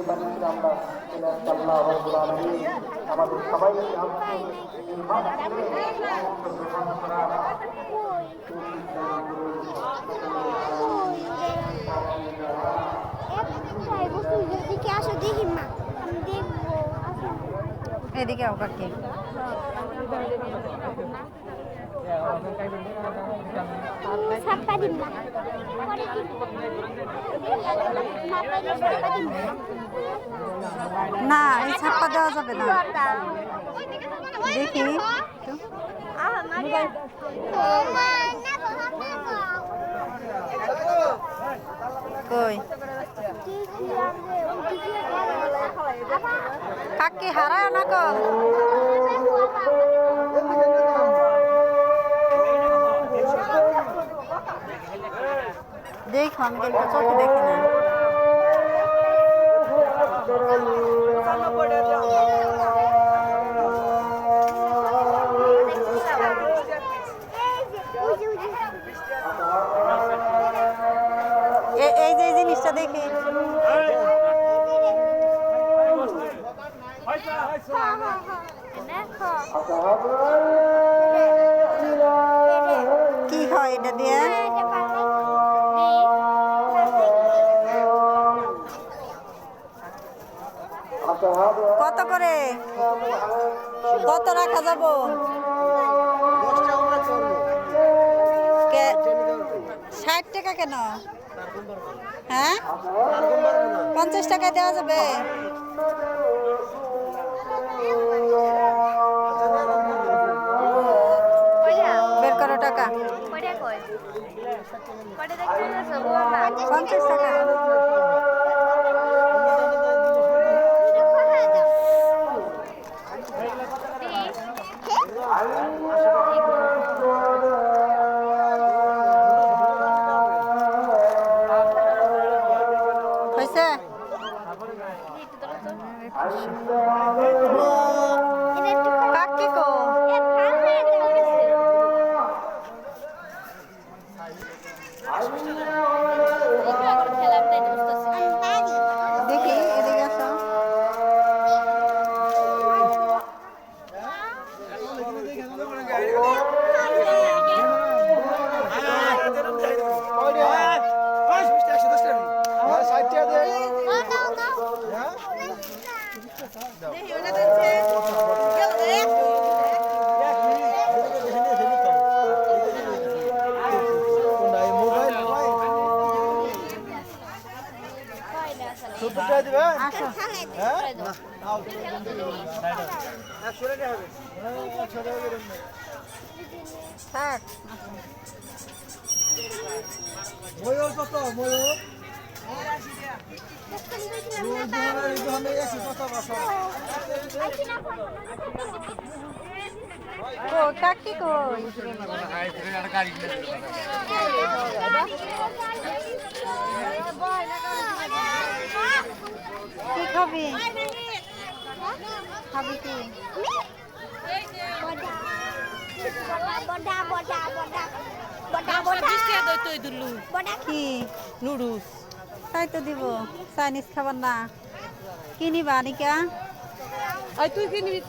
তাদেরকে আমরা আল্লাহ রাব্বুল আলামিন আমাদের সবাইকে এদিকে আও কাকি না এই ছাপ্পা দেওয়া যাবে না দেখি কই কাকি হারায় না কো দেখো আমি দেখবো চোখে দেখি না এই যে জিনিসটা দেখি কি হয় এটা দিয়ে কত করে কত রাখা যাব 60 টাকা কেন হ্যাঁ 50 টাকা দেওয়া যাবে বের করো টাকা 50 টাকা হয়েছে কাকি কো দেখি এদিকে আসো থাক ময়ূর কত ময়ূর ও কাকি কই কি খাবি খাবি কি কি নুডলস তাই তো দিব চাইনিজ খাবার না কি নিবা নিকা তুই কিনবি